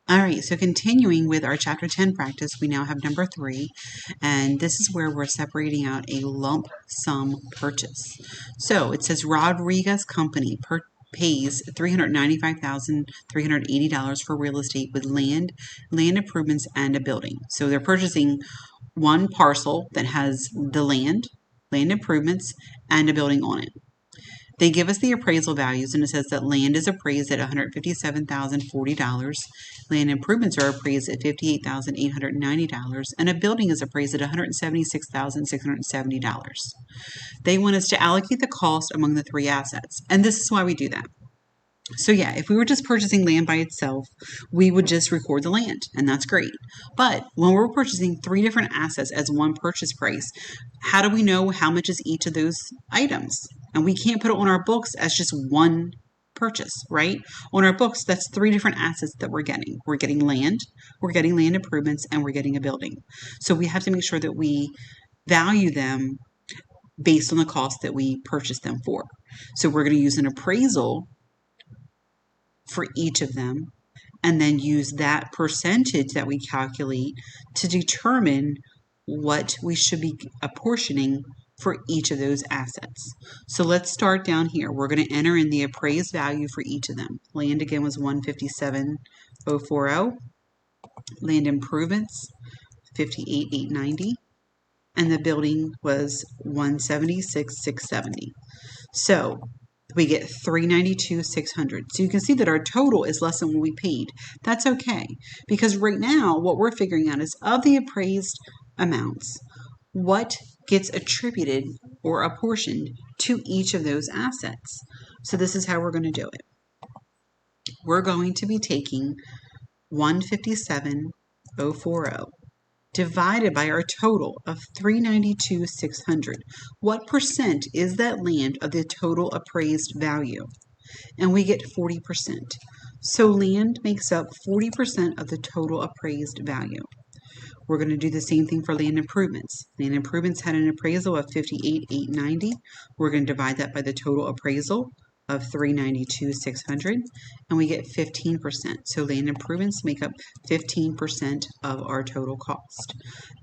All right, so continuing with our Chapter 10 practice, we now have number 3, and this is where we're separating out a lump sum purchase. So it says Rodriguez Company pays $395,380 for real estate with land improvements, and a building. So they're purchasing one parcel that has the land improvements, and a building on it. They give us the appraisal values, and it says that land is appraised at $157,040. Land improvements are appraised at $58,890, and a building is appraised at $176,670. They want us to allocate the cost among the 3 assets, and this is why we do that. So yeah, if we were just purchasing land by itself, we would just record the land, and that's great. But when we're purchasing 3 different assets as one purchase price, how do we know how much is each of those items? And we can't put it on our books as just one purchase, right? On our books, that's 3 different assets that we're getting. We're getting land improvements, and we're getting a building. So we have to make sure that we value them based on the cost that we purchased them for. So we're going to use an appraisal for each of them, and then use that percentage that we calculate to determine what we should be apportioning for each of those assets. So let's start down here. We're going to enter in the appraised value for each of them. Land again was $157,040. Land improvements $58,890, and the building was $176,670. So we get $392,600. So you can see that our total is less than what we paid. That's okay, because right now what we're figuring out is of the appraised amounts, what gets attributed or apportioned to each of those assets. So this is how we're going to do it. We're going to be taking $157,040 divided by our total of $392,600. What percent is that land of the total appraised value? And we get 40%. So land makes up 40% of the total appraised value. We're going to do the same thing for land improvements. Land improvements had an appraisal of $58,890. We're going to divide that by the total appraisal of $392,600, and we get 15%. So land improvements make up 15% of our total cost.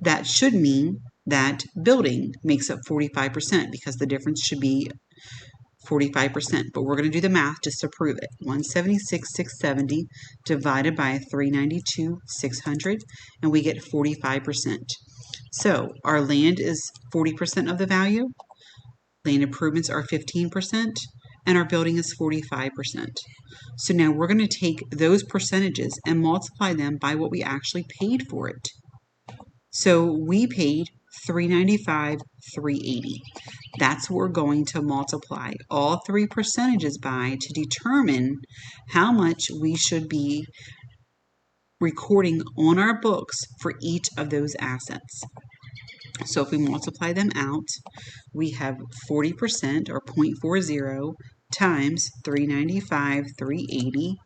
That should mean that building makes up 45%, because the difference should be 45%, but we're going to do the math just to prove it. $176,670 divided by $392,600, and we get 45%. So our land is 40% of the value, land improvements are 15%, and our building is 45%. So now we're going to take those percentages and multiply them by what we actually paid for it. So we paid $395,380. That's what we're going to multiply all 3 percentages by to determine how much we should be recording on our books for each of those assets. So if we multiply them out, we have 40% or 0.40 times $395,380,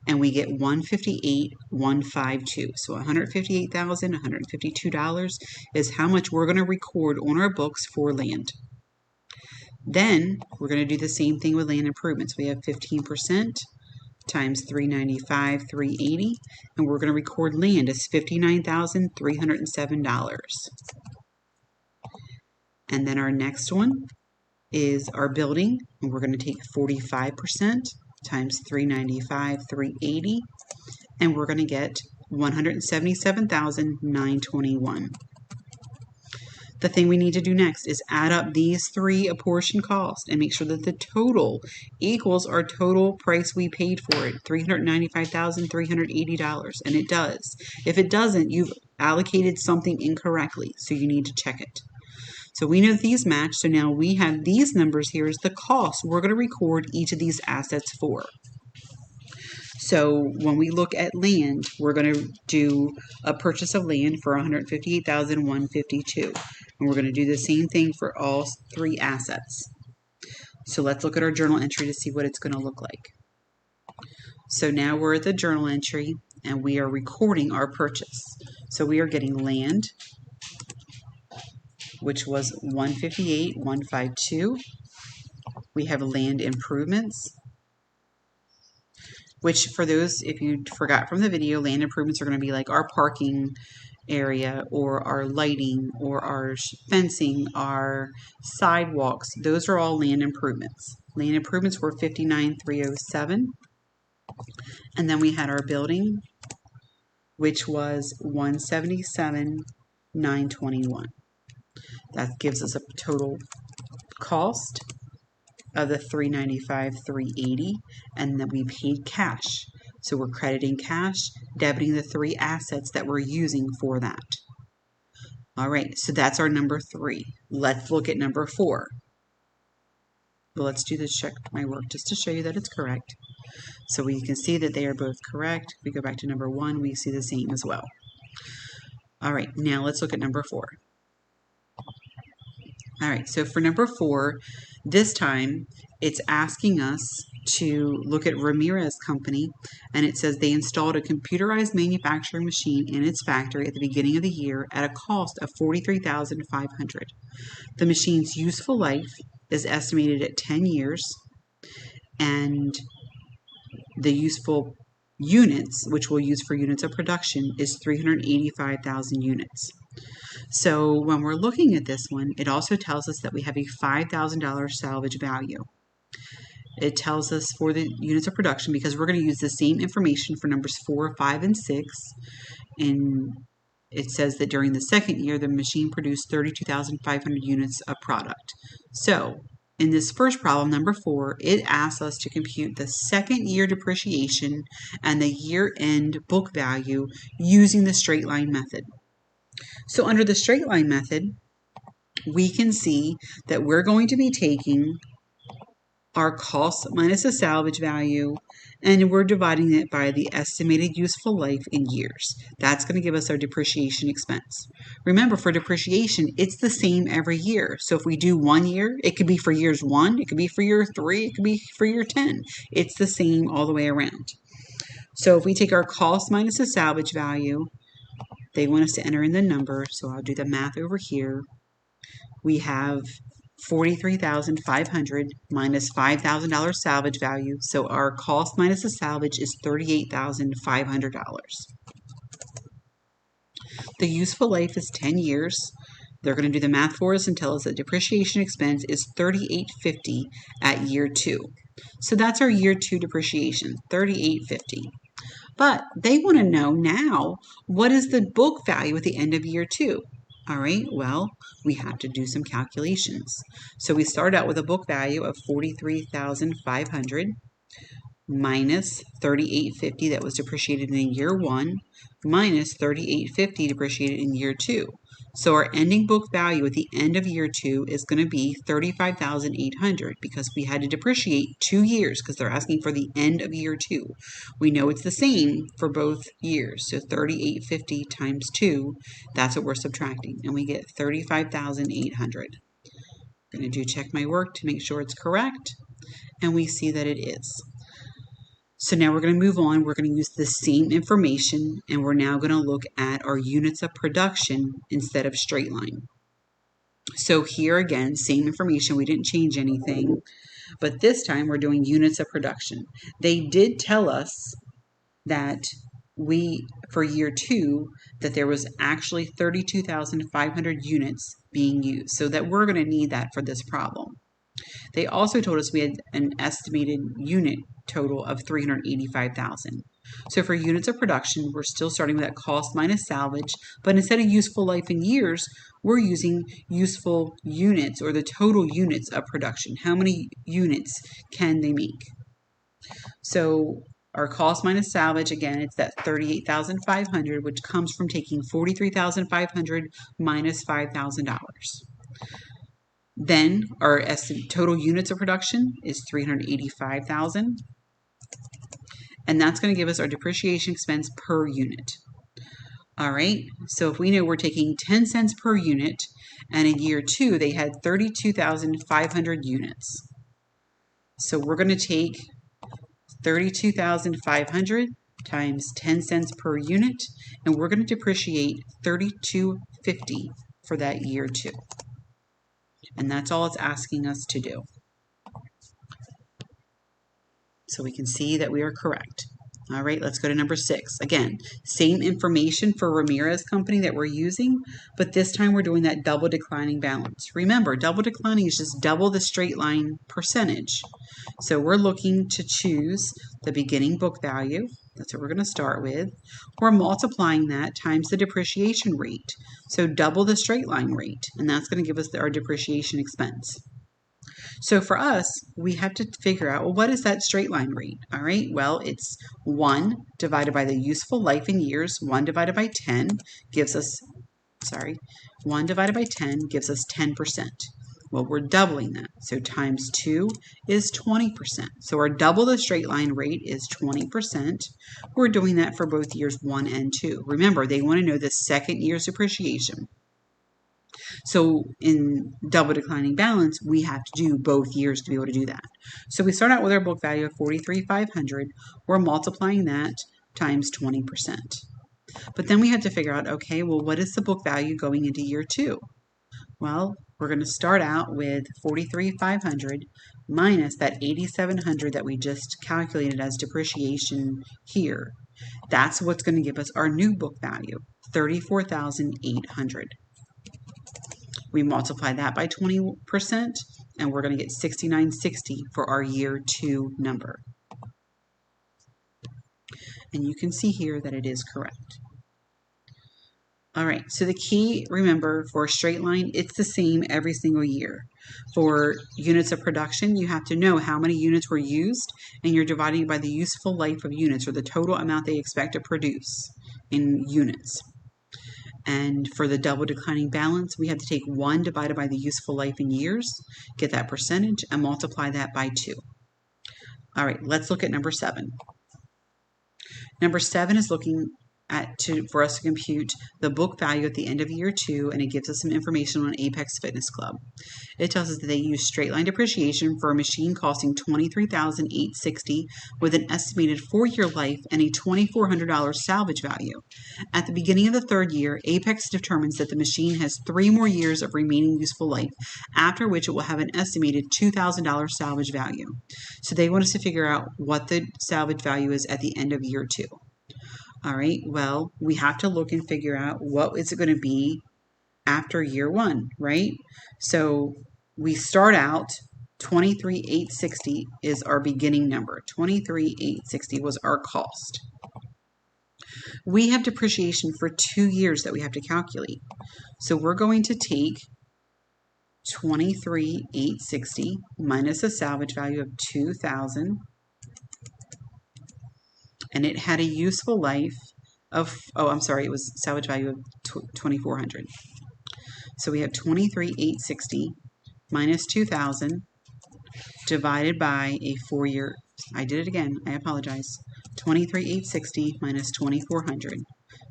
and we get $158,152. So $158,152 is how much we're going to record on our books for land. Then we're going to do the same thing with land improvements. We have 15% times $395,380, and we're going to record land as $59,307. And then our next one is our building, and we're going to take 45% times $395,380, and we're going to get $177,921. The thing we need to do next is add up these 3 apportioned costs and make sure that the total equals our total price we paid for it, $395,380, and it does. If it doesn't, you've allocated something incorrectly, so you need to check it. So we know these match, so now we have these numbers here as the cost we're going to record each of these assets for. So when we look at land, we're going to do a purchase of land for $158,152, and we're going to do the same thing for all 3 assets. So let's look at our journal entry to see what it's going to look like. So now we're at the journal entry, and we are recording our purchase. So we are getting land, which was $158,152. We have land improvements, which for those, if you forgot from the video, land improvements are going to be like our parking area or our lighting or our fencing, our sidewalks. Those are all land improvements. Land improvements were 59,307. And then we had our building, which was 177,921. That gives us a total cost of the 395,380, and then we paid cash. So we're crediting cash, debiting the 3 assets that we're using for that. All right, so that's our number 3. Let's look at number 4. Well, let's do this, check my work just to show you that it's correct. So we can see that they are both correct. If we go back to number 1, we see the same as well. All right, now let's look at number 4. All right, so for number 4, this time it's asking us to look at Ramirez Company, and it says they installed a computerized manufacturing machine in its factory at the beginning of the year at a cost of $43,500. The machine's useful life is estimated at 10 years, and the useful units, which we'll use for units of production, is 385,000 units. So when we're looking at this one, it also tells us that we have a $5,000 salvage value. It tells us for the units of production, because we're going to use the same information for numbers 4, 5, and 6. And it says that during the second year, the machine produced 32,500 units of product. So in this first problem, number 4, it asks us to compute the second year depreciation and the year-end book value using the straight line method. So under the straight line method, we can see that we're going to be taking our cost minus the salvage value, and we're dividing it by the estimated useful life in years. That's going to give us our depreciation expense. Remember, for depreciation, it's the same every year. So if we do 1 year, it could be for years 1, it could be for year 3, it could be for year 10. It's the same all the way around. So if we take our cost minus the salvage value, they want us to enter in the number, so I'll do the math over here. We have 43,500 minus $5,000 salvage value, so our cost minus the salvage is $38,500. The useful life is 10 years. They're going to do the math for us and tell us that depreciation expense is $38.50 at year 2. So that's our year 2 depreciation, $38.50. But they want to know now, what is the book value at the end of year 2? All right, well, we have to do some calculations. So we start out with a book value of $43,500 minus $38.50 that was depreciated in year 1 minus $38.50 depreciated in year 2. So our ending book value at the end of year 2 is going to be $35,800 because we had to depreciate 2 years because they're asking for the end of year 2. We know it's the same for both years. So $38.50 times 2, that's what we're subtracting, and we get $35,800. I'm going to do check my work to make sure it's correct, and we see that it is. So now we're going to move on. We're going to use the same information, and we're now going to look at our units of production instead of straight line. So here again, same information. We didn't change anything, but this time we're doing units of production. They did tell us that for year 2, that there was actually 32,500 units being used, so that we're going to need that for this problem. They also told us we had an estimated unit total of 385,000. So for units of production, we're still starting with that cost minus salvage, but instead of useful life in years, we're using useful units, or the total units of production. How many units can they make? So our cost minus salvage, again, it's that 38,500, which comes from taking 43,500 minus $5,000. Then our total units of production is 385,000. And that's going to give us our depreciation expense per unit. All right, so if we know we're taking 10 cents per unit, and in year 2 they had 32,500 units. So we're going to take 32,500 times 10 cents per unit, and we're going to depreciate $32.50 for that year 2. And that's all it's asking us to do. So we can see that we are correct. All right, let's go to number 6. Again, same information for Ramirez Company that we're using, but this time we're doing that double declining balance. Remember, double declining is just double the straight line percentage. So we're looking to choose the beginning book value. That's what we're going to start with. We're multiplying that times the depreciation rate. So double the straight line rate, and that's going to give us our depreciation expense. So for us, we have to figure out, well, what is that straight line rate? All right, well, it's 1 divided by the useful life in years. 1 divided by 10 gives us, 1 divided by 10 gives us 10%. Well, we're doubling that. So times 2 is 20%. So our double the straight line rate is 20%. We're doing that for both years 1 and 2. Remember, they want to know the second year's depreciation. So in double declining balance, we have to do both years to be able to do that. So we start out with our book value of $43,500. We're multiplying that times 20%. But then we have to figure out, okay, well, what is the book value going into year 2? Well, we're going to start out with $43,500 minus that $8,700 that we just calculated as depreciation here. That's what's going to give us our new book value, $34,800. We multiply that by 20%, and we're going to get $6,960 for our year 2 number. And you can see here that it is correct. All right, so the key, remember, for a straight line, it's the same every single year. For units of production, you have to know how many units were used, and you're dividing by the useful life of units, or the total amount they expect to produce in units. And for the double declining balance, we have to take 1 divided by the useful life in years, get that percentage, and multiply that by 2. All right, let's look at number 7. Number 7 is looking for us to compute the book value at the end of year 2, and it gives us some information on Apex Fitness Club. It tells us that they use straight line depreciation for a machine costing $23,860 with an estimated 4-year life and a $2,400 salvage value. At the beginning of the 3rd year, Apex determines that the machine has 3 more years of remaining useful life, after which it will have an estimated $2,000 salvage value. So they want us to figure out what the salvage value is at the end of year 2. All right, well, we have to look and figure out what is it going to be after year 1, right? So we start out, 23,860 is our beginning number. 23,860 was our cost. We have depreciation for 2 years that we have to calculate. So we're going to take 23,860 minus a salvage value of 2,000. And it had a useful life of, it was salvage value of 2,400. So we have 23,860 minus 2,000 divided by a 4-year, I did it again, I apologize. 23,860 minus 2,400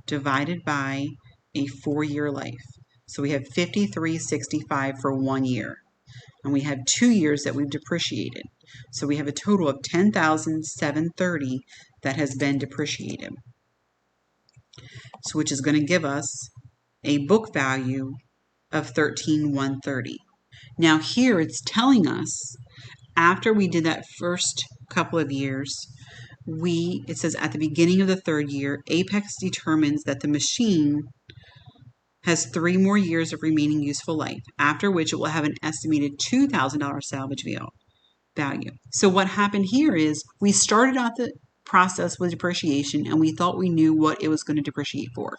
divided by a 4-year life. So we have 5,365 for 1 year. And we have 2 years that we've depreciated. So we have a total of 10,730 that has been depreciated. So which is going to give us a book value of 13,130. Now here it's telling us after we did that first couple of years, it says at the beginning of the 3rd year, Apex determines that the machine has 3 more years of remaining useful life, after which it will have an estimated $2,000 salvage value. So what happened here is we started out the process with depreciation and we thought we knew what it was going to depreciate for.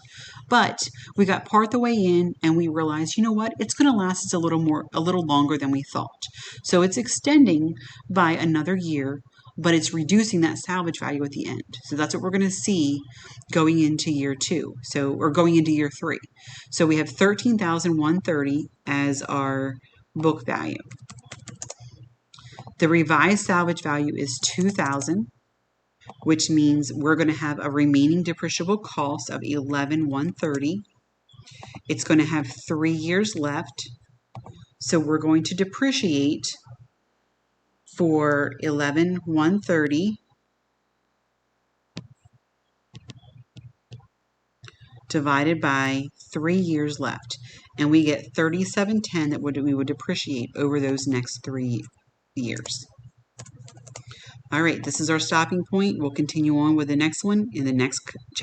But we got part the way in and we realized, you know what, it's going to last us a little longer than we thought. So it's extending by another year, but it's reducing that salvage value at the end. So that's what we're going to see going into year 2. Or going into year 3. So we have 13,130 as our book value. The revised salvage value is 2,000, which means we're going to have a remaining depreciable cost of 11,130. It's going to have 3 years left. So we're going to depreciate for 11,130 divided by 3 years left. And we get 3710 that we would depreciate over those next 3 years. All right, this is our stopping point. We'll continue on with the next one in the next chapter.